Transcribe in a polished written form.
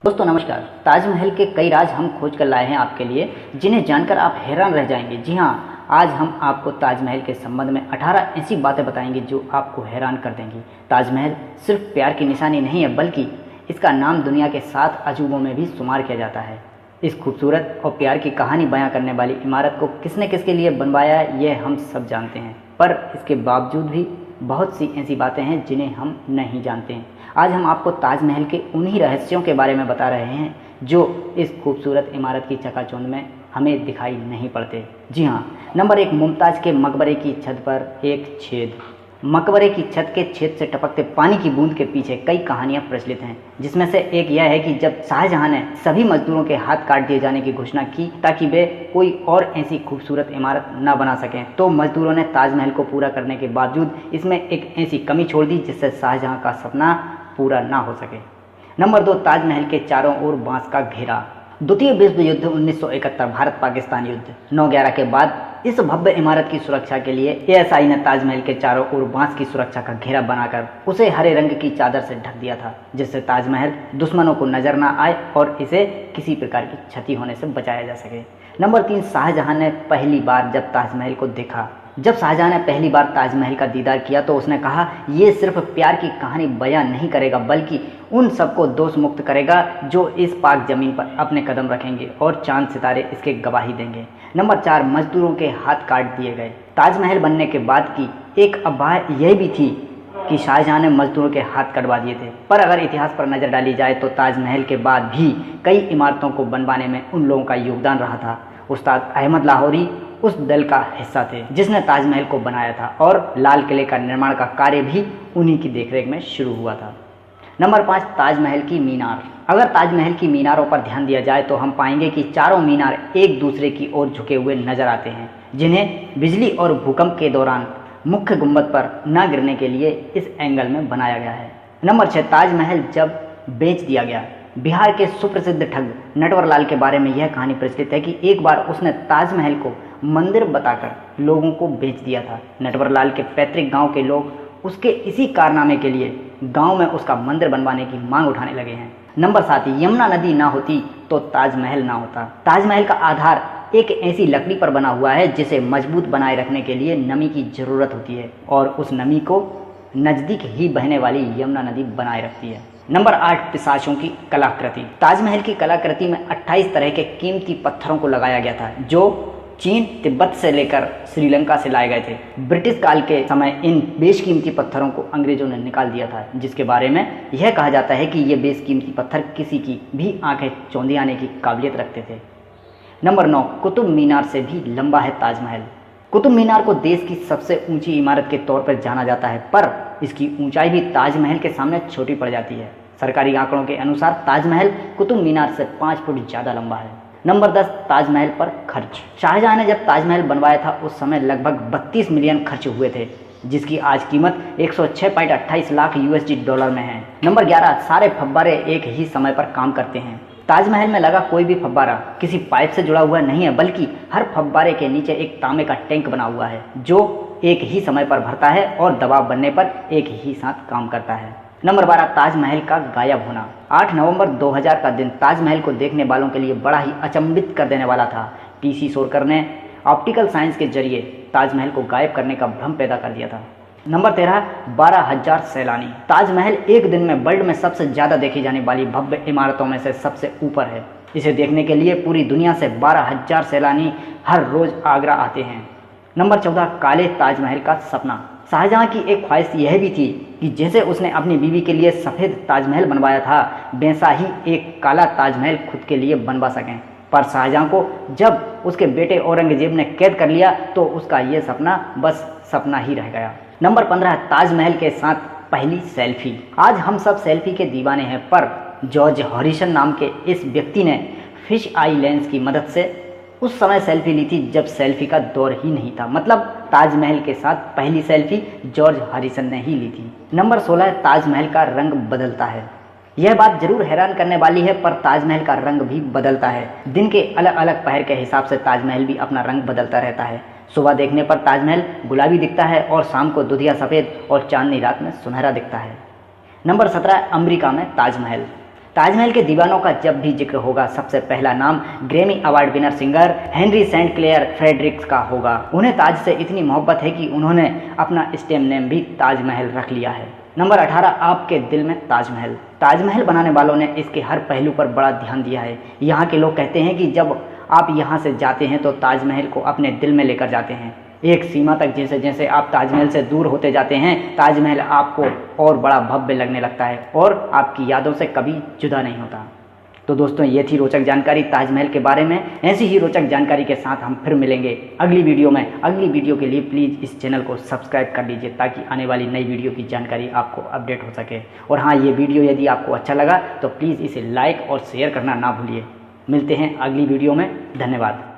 दोस्तों नमस्कार। ताजमहल के कई राज हम खोज कर लाए हैं आपके लिए, जिन्हें जानकर आप हैरान रह जाएंगे। जी हाँ, आज हम आपको ताजमहल के संबंध में 18 ऐसी बातें बताएंगे जो आपको हैरान कर देंगी। ताजमहल सिर्फ प्यार की निशानी नहीं है, बल्कि इसका नाम दुनिया के 7 अजूबों में भी शुमार किया जाता है। इस खूबसूरत और प्यार की कहानी बयां करने वाली इमारत को किसने किसके लिए बनवाया, यह हम सब जानते हैं, पर इसके बावजूद भी बहुत सी ऐसी बातें हैं जिन्हें हम नहीं जानते हैं। आज हम आपको ताजमहल के उन्हीं रहस्यों के बारे में बता रहे हैं जो इस खूबसूरत इमारत की चकाचौंध में हमें दिखाई नहीं पड़ते। जी हाँ, नंबर 1, मुमताज़ के मकबरे की छत पर एक छेद। मकबरे की छत के छेद से टपकते पानी की बूंद के पीछे कई कहानियां प्रचलित हैं, जिसमें से एक यह है कि जब शाहजहां ने सभी मजदूरों के हाथ काट दिए जाने की घोषणा की ताकि वे कोई और ऐसी खूबसूरत इमारत न बना सकें, तो मजदूरों ने ताजमहल को पूरा करने के बावजूद इसमें एक ऐसी कमी छोड़ दी जिससे शाहजहां का सपना पूरा ना हो सके। नंबर 2, ताजमहल के चारों ओर बांस का घेरा। द्वितीय विश्व युद्ध 1971 भारत पाकिस्तान युद्ध 9/11 के बाद इस भव्य इमारत की सुरक्षा के लिए एएसआई ने ताजमहल के चारों ओर बांस की सुरक्षा का घेरा बनाकर उसे हरे रंग की चादर से ढक दिया था, जिससे ताजमहल दुश्मनों को नजर न आए और इसे किसी प्रकार की क्षति होने से बचाया जा सके। नंबर 3, शाहजहां ने पहली बार जब ताजमहल को देखा। जब शाहजहां ने पहली बार ताजमहल का दीदार किया तो उसने कहा, ये सिर्फ प्यार की कहानी बयां नहीं करेगा, बल्कि उन सबको दोष मुक्त करेगा जो इस पाक जमीन पर अपने कदम रखेंगे और चांद सितारे इसके गवाही देंगे। नंबर 4, मजदूरों के हाथ काट दिए गए। ताजमहल बनने के बाद की एक अफवाह यह भी थी कि शाहजहां ने मजदूरों के हाथ कटवा दिए थे, पर अगर इतिहास पर नजर डाली जाए तो ताजमहल के बाद भी कई इमारतों को बनवाने में उन लोगों का योगदान रहा था। उस्ताद अहमद लाहौरी उस दल का हिस्सा थे जिसने ताजमहल को बनाया था, और लाल किले का निर्माण का कार्य भी उन्हीं की देखरेख में शुरू हुआ था। नंबर 5, ताजमहल की मीनार। अगर ताजमहल की मीनारों पर ध्यान दिया जाए तो हम पाएंगे कि चारों मीनार एक दूसरे की ओर झुके हुए नजर आते हैं, जिन्हें बिजली और भूकंप के दौरान मुख्य गुंबद पर न गिरने के लिए इस एंगल में बनाया गया है। नंबर 6, ताजमहल जब बेच दिया गया। बिहार के सुप्रसिद्ध ठग नटवरलाल के बारे में यह कहानी प्रचलित है कि एक बार उसने ताजमहल को मंदिर बताकर लोगों को बेच दिया था। नटवरलाल के पैतृक गांव के लोग उसके इसी कारनामे के लिए गांव में उसका मंदिर बनवाने की मांग उठाने लगे हैं। नंबर 7, यमुना नदी ना होती तो ताजमहल ना होता। ताजमहल का आधार एक ऐसी लकड़ी पर बना हुआ है जिसे मजबूत बनाए रखने के लिए नमी की जरूरत होती है, और उस नमी को नजदीक ही बहने वाली यमुना नदी बनाए रखती है। नंबर 8, पिशाचों की कलाकृति। ताजमहल की कलाकृति में 28 तरह के कीमती पत्थरों को लगाया गया था, जो चीन, तिब्बत से लेकर श्रीलंका से लाए गए थे। ब्रिटिश काल के समय इन बेशकीमती पत्थरों को अंग्रेजों ने निकाल दिया था, जिसके बारे में यह कहा जाता है कि ये बेशकीमती पत्थर किसी की भी आंखें चौंधी आने की काबिलियत रखते थे। नंबर 9, कुतुब मीनार से भी लंबा है ताजमहल। कुतुब मीनार को देश की सबसे ऊंची इमारत के तौर पर जाना जाता है, पर इसकी ऊंचाई भी ताजमहल के सामने छोटी पड़ जाती है। सरकारी आंकड़ों के अनुसार ताजमहल कुतुब मीनार से 5 फुट ज़्यादा लंबा है। नंबर 10, ताजमहल पर खर्च। शाहजहां ने जब ताजमहल बनवाया था उस समय लगभग 32 मिलियन खर्च हुए थे, जिसकी आज कीमत 106.28 लाख USD डॉलर में है। नंबर 11, सारे फव्वारे एक ही समय पर काम करते हैं। ताजमहल में लगा कोई भी फव्वारा किसी पाइप से जुड़ा हुआ नहीं है, बल्कि हर फव्वारे के नीचे एक तांबे का टैंक बना हुआ है जो एक ही समय पर भरता है और दबाव बनने पर एक ही साथ काम करता है। नंबर 12, ताजमहल का गायब होना। 8 नवंबर 2000 का दिन ताजमहल को देखने वालों के लिए बड़ा ही अचंभित कर देने वाला था। PC शोरकर ने ऑप्टिकल साइंस के जरिए ताजमहल को गायब करने का भ्रम पैदा कर दिया था। नंबर 13, 12,000 सैलानी। ताजमहल एक दिन में वर्ल्ड में सबसे ज़्यादा देखी जाने वाली भव्य इमारतों में से सबसे ऊपर है। इसे देखने के लिए पूरी दुनिया से 12,000 सैलानी हर रोज़ आगरा आते हैं। नंबर 14, काले ताजमहल का सपना। शाहजहां की एक ख्वाहिश यह भी थी कि जैसे उसने अपनी बीवी के लिए सफ़ेद ताजमहल बनवाया था, वैसा ही एक काला ताजमहल खुद के लिए बनवा सकें। पर शाहजहां को जब उसके बेटे औरंगजेब ने कैद कर लिया तो उसका यह सपना बस सपना ही रह गया। नंबर 15, ताजमहल के साथ पहली सेल्फी। आज हम सब सेल्फी के दीवाने हैं, पर जॉर्ज हॉरिसन नाम के इस व्यक्ति ने फिश आई लेंस की मदद से उस समय सेल्फी ली थी जब सेल्फी का दौर ही नहीं था। मतलब ताजमहल के साथ पहली सेल्फी जॉर्ज हॉरिसन ने ही ली थी। नंबर 16, ताजमहल का रंग बदलता है। यह बात जरूर हैरान करने वाली है, पर ताजमहल का रंग भी बदलता है। दिन के अलग अलग पहर के हिसाब से ताजमहल भी अपना रंग बदलता रहता है। सुबह देखने पर ताजमहल गुलाबी दिखता है और शाम को दुधिया सफ़ेद और चांदनी रात में सुनहरा दिखता है। नंबर 17, अमेरिका में ताजमहल। ताजमहल के दीवानों का जब भी जिक्र होगा सबसे पहला नाम Grammy award winner singer Henry Saint Claire Fredericks का होगा। उन्हें ताज से इतनी मोहब्बत है कि उन्होंने अपना स्टेम नेम भी ताजमहल रख लिया है। नंबर 18, आपके दिल में ताजमहल। ताजमहल बनाने वालों ने इसके हर पहलू पर बड़ा ध्यान दिया है। यहाँ के लोग कहते हैं कि जब आप यहाँ से जाते हैं तो ताजमहल को अपने दिल में लेकर जाते हैं। एक सीमा तक जैसे जैसे आप ताजमहल से दूर होते जाते हैं, ताजमहल आपको और बड़ा भव्य लगने लगता है और आपकी यादों से कभी जुदा नहीं होता। तो दोस्तों, ये थी रोचक जानकारी ताजमहल के बारे में। ऐसी ही रोचक जानकारी के साथ हम फिर मिलेंगे अगली वीडियो में। अगली वीडियो के लिए प्लीज़ इस चैनल को सब्सक्राइब कर लीजिए ताकि आने वाली नई वीडियो की जानकारी आपको अपडेट हो सके। और हाँ, ये वीडियो यदि आपको अच्छा लगा तो प्लीज़ इसे लाइक और शेयर करना ना भूलिए। मिलते हैं अगली वीडियो में। धन्यवाद।